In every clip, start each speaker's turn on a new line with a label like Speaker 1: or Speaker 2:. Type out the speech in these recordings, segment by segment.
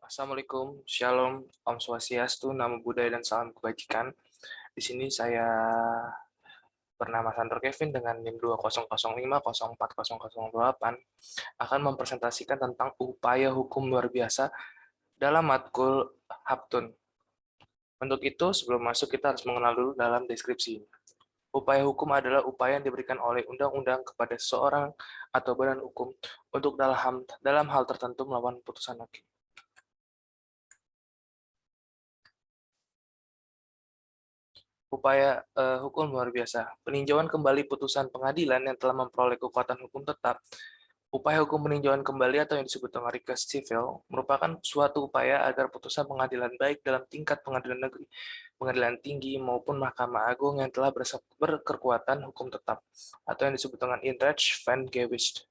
Speaker 1: Assalamualaikum, Shalom, Om Swastiastu, Namo Buddhaya dan salam kebajikan. Di sini saya bernama Sandro Kevin dengan NIM 2005040008 akan mempresentasikan tentang upaya hukum luar biasa dalam matkul Haptun. Untuk itu, sebelum masuk kita harus mengenal dulu dalam deskripsi. Upaya hukum adalah upaya yang diberikan oleh undang-undang kepada seseorang atau badan hukum untuk dalam hal tertentu melawan putusan hakim. Upaya hukum luar biasa. Peninjauan kembali putusan pengadilan yang telah memperoleh kekuatan hukum tetap. Upaya hukum peninjauan kembali atau yang disebut dengan request civil merupakan suatu upaya agar putusan pengadilan baik dalam tingkat pengadilan negeri, pengadilan tinggi maupun Mahkamah Agung yang telah berkekuatan hukum tetap atau yang disebut dengan in Recht van Gewicht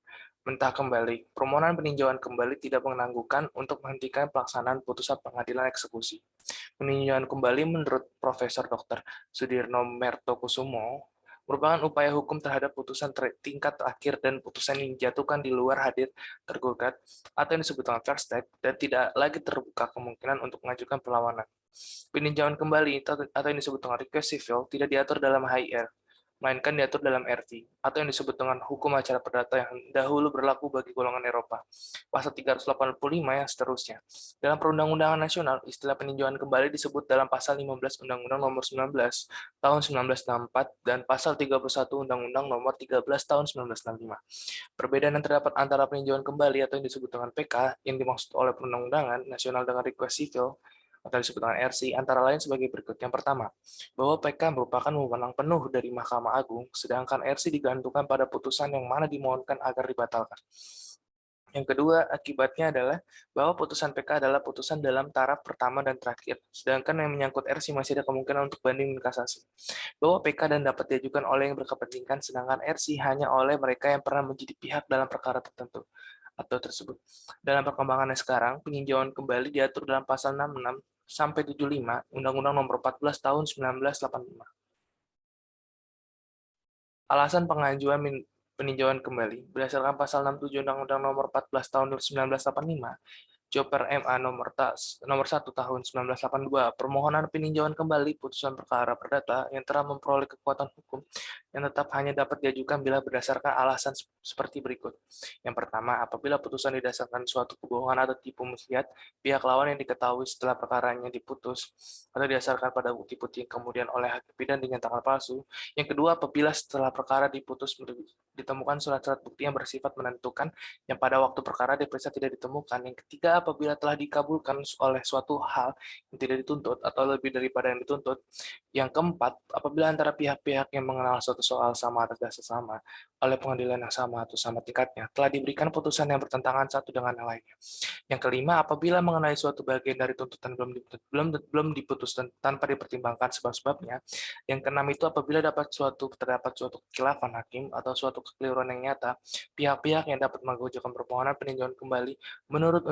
Speaker 1: mentah kembali. Permohonan peninjauan kembali tidak menangguhkan untuk menghentikan pelaksanaan putusan pengadilan eksekusi. Peninjauan kembali menurut Profesor Dr. Sudirno Mertokusumo merupakan upaya hukum terhadap putusan tingkat akhir dan putusan yang dijatuhkan di luar hadir tergugat atau yang disebut dengan fair state dan tidak lagi terbuka kemungkinan untuk mengajukan perlawanan. Peninjauan kembali atau yang disebut dengan request civil tidak diatur dalam HIR, melainkan diatur dalam RV, atau yang disebut dengan hukum acara perdata yang dahulu berlaku bagi golongan Eropa. Pasal 385 yang seterusnya. Dalam perundang-undangan nasional, istilah peninjauan kembali disebut dalam pasal 15 Undang-Undang Nomor 19 Tahun 1964 dan pasal 31 Undang-Undang Nomor 13 Tahun 1965. Perbedaan yang terdapat antara peninjauan kembali atau yang disebut dengan PK yang dimaksud oleh perundang-undangan nasional dengan request civil atau disebut dengan RC antara lain sebagai berikut. Yang pertama, bahwa PK merupakan wewenang penuh dari Mahkamah Agung, sedangkan RC digantungkan pada putusan yang mana dimohonkan agar dibatalkan. Yang kedua, akibatnya adalah bahwa putusan PK adalah putusan dalam taraf pertama dan terakhir, sedangkan yang menyangkut RC masih ada kemungkinan untuk banding dan kasasi. Bahwa PK dan dapat diajukan oleh yang berkepentingan, sedangkan RC hanya oleh mereka yang pernah menjadi pihak dalam perkara tertentu atau tersebut. Dalam perkembangannya sekarang, peninjauan kembali diatur dalam pasal 66 sampai 75 Undang-Undang Nomor 14 Tahun 1985. Alasan pengajuan peninjauan kembali berdasarkan pasal 67 Undang-Undang Nomor 14 Tahun 1985 Joper MA nomor 1 tahun 1982, permohonan peninjauan kembali putusan perkara perdata yang telah memperoleh kekuatan hukum yang tetap hanya dapat diajukan bila berdasarkan alasan seperti berikut. Yang pertama, apabila putusan didasarkan suatu kebohongan atau tipu muslihat pihak lawan yang diketahui setelah perkaranya diputus atau didasarkan pada bukti-bukti yang kemudian oleh hakim pidana dinyatakan palsu. Yang kedua, apabila setelah perkara diputus ditemukan surat-surat bukti yang bersifat menentukan yang pada waktu perkara diperiksa tidak ditemukan. Yang ketiga, apabila telah dikabulkan oleh suatu hal yang tidak dituntut atau lebih daripada yang dituntut. Yang keempat, apabila antara pihak-pihak yang mengenal suatu soal sama atas dasar sama oleh pengadilan yang sama atau sama tingkatnya telah diberikan putusan yang bertentangan satu dengan yang lainnya. Yang kelima, apabila mengenai suatu bagian dari tuntutan belum diputus tanpa dipertimbangkan sebab-sebabnya. Yang keenam itu apabila terdapat suatu kekhilafan hakim atau suatu kekeliruan yang nyata, pihak-pihak yang dapat mengajukan permohonan peninjauan kembali menurut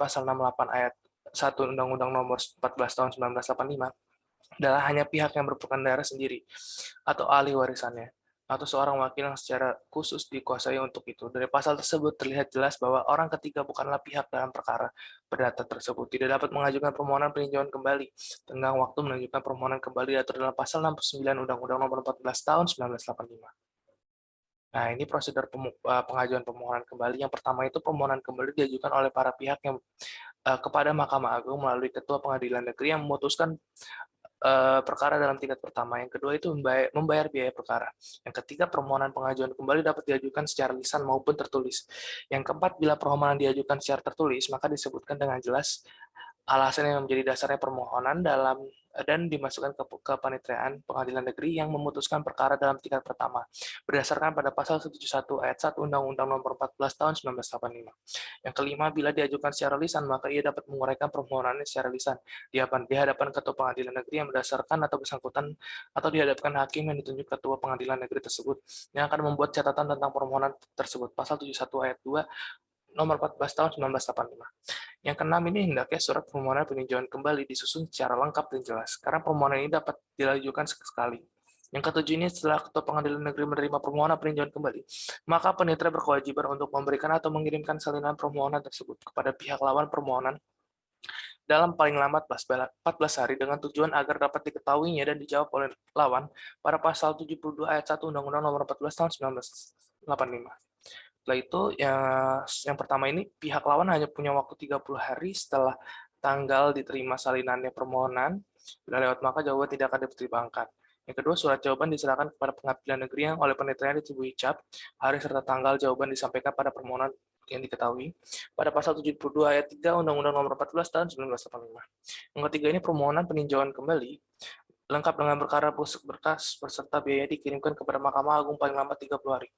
Speaker 1: pasal 68 ayat 1 Undang-Undang Nomor 14 Tahun 1985 adalah hanya pihak yang berperan darah sendiri atau ahli warisannya atau seorang wakil yang secara khusus dikuasai untuk itu. Dari pasal tersebut terlihat jelas bahwa orang ketiga bukanlah pihak dalam perkara perdata tersebut, tidak dapat mengajukan permohonan peninjauan kembali. Tenggang waktu menunjukkan permohonan kembali diatur dalam pasal 69 Undang-Undang Nomor 14 Tahun 1985. Nah, ini prosedur pengajuan permohonan kembali. Yang pertama itu permohonan kembali diajukan oleh para pihak yang kepada Mahkamah Agung melalui Ketua Pengadilan Negeri yang memutuskan perkara dalam tingkat pertama. Yang kedua itu membayar biaya perkara. Yang ketiga, permohonan pengajuan kembali dapat diajukan secara lisan maupun tertulis. Yang keempat, bila permohonan diajukan secara tertulis, maka disebutkan dengan jelas alasan yang menjadi dasarnya permohonan dan dimasukkan ke panitiaan pengadilan negeri yang memutuskan perkara dalam tingkat pertama berdasarkan pada pasal 171 ayat 1 Undang-Undang Nomor 14 Tahun 1985. Yang kelima, bila diajukan secara lisan maka ia dapat menguraikan permohonannya secara lisan di hadapan ketua pengadilan negeri yang berdasarkan atau bersangkutan atau di hadapan hakim yang ditunjuk ketua pengadilan negeri tersebut yang akan membuat catatan tentang permohonan tersebut. Pasal 71 ayat 2 Nomor 14 Tahun 1985. Yang keenam ini hendaknya surat permohonan peninjauan kembali disusun secara lengkap dan jelas, karena permohonan ini dapat diajukan sekali. Yang ketujuh ini setelah Ketua Pengadilan Negeri menerima permohonan peninjauan kembali, maka penitra berkewajiban untuk memberikan atau mengirimkan salinan permohonan tersebut kepada pihak lawan permohonan dalam paling lambat 14 hari dengan tujuan agar dapat diketahuinya dan dijawab oleh lawan pada pasal 72 ayat 1 Undang-Undang Nomor 14 Tahun 1985. Setelah itu, yang pertama ini, pihak lawan hanya punya waktu 30 hari setelah tanggal diterima salinannya permohonan. Bila lewat maka jawaban tidak akan dipertimbangkan. Yang kedua, surat jawaban diserahkan kepada pengadilan negeri yang oleh panitianya ditubuhi cap, hari serta tanggal jawaban disampaikan pada permohonan yang diketahui pada pasal 72 ayat 3 Undang-Undang Nomor 14 Tahun 1985. Yang ketiga ini permohonan peninjauan kembali lengkap dengan perkara berkas beserta biaya dikirimkan kepada Mahkamah Agung paling lambat 30 hari.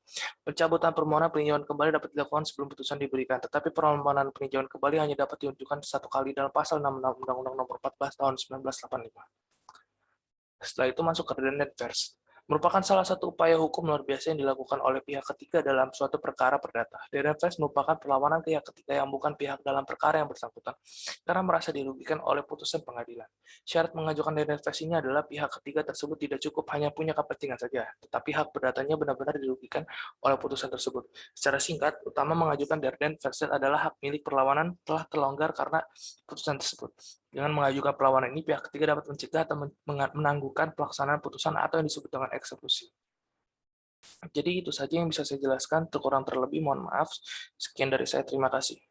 Speaker 1: Pencabutan permohonan peninjauan kembali dapat dilakukan sebelum putusan diberikan, tetapi permohonan peninjauan kembali hanya dapat diajukan satu kali dalam pasal 6 Undang-Undang Nomor 14 Tahun 1985. Setelah itu masuk ke redundant verse. Merupakan salah satu upaya hukum luar biasa yang dilakukan oleh pihak ketiga dalam suatu perkara perdata. Redundant verse merupakan perlawanan pihak ketiga yang bukan pihak dalam perkara yang bersangkutan, karena merasa dirugikan oleh putusan pengadilan. Syarat mengajukan redundant verse ini adalah pihak ketiga tersebut tidak cukup hanya punya kepentingan saja, tetapi hak perdatanya benar-benar dirugikan oleh putusan tersebut. Secara singkat, utama mengajukan redundant verse adalah hak milik perlawanan telah terlonggar karena putusan tersebut. Dengan mengajukan perlawanan ini, pihak ketiga dapat mencegah atau menangguhkan pelaksanaan putusan atau yang disebut dengan eksekusi. Jadi itu saja yang bisa saya jelaskan, kurang terlebih mohon maaf. Sekian dari saya, terima kasih.